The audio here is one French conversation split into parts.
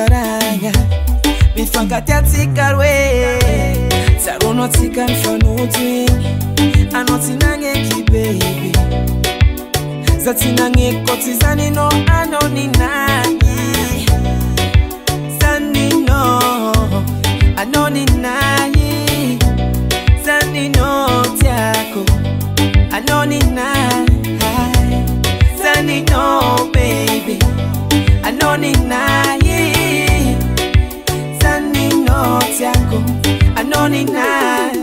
karanga mifankatia we sarono tika mfanutwi anotinangeki baby zatinangeko tizanino anoninai zanino anoninai zanino tiako anoninai zanino baby anoninai zanino tiako anoninai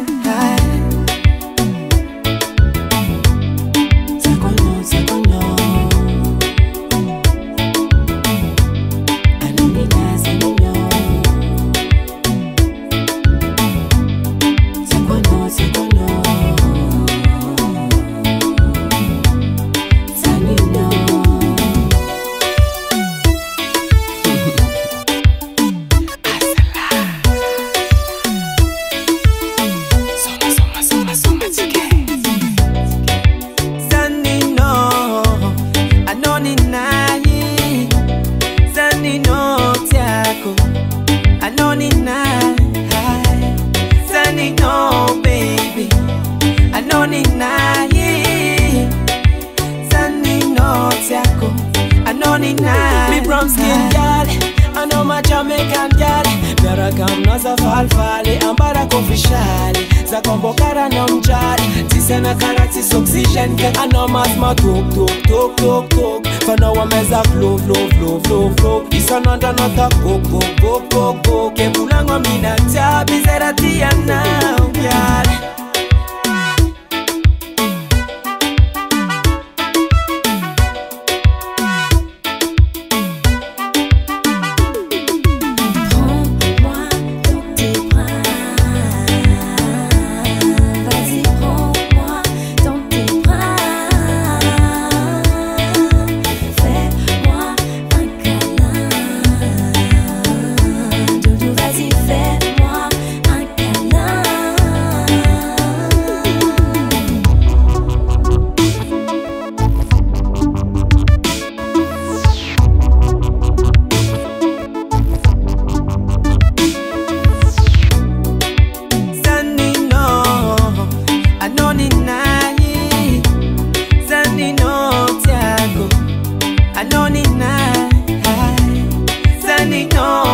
Me brown skin girl, I know my Jamaican girl. Berakam naza falfali, ambara kofishali. Za kombokara na mjali, tisena karati oxygen get. I know my asthma talk, talk, talk, talk, talk. Fana wameza flow, flow, flow, flow, flow. Isananda nata go, go, go, go, go. Kebulango mina tabi zerati ya now, girl. No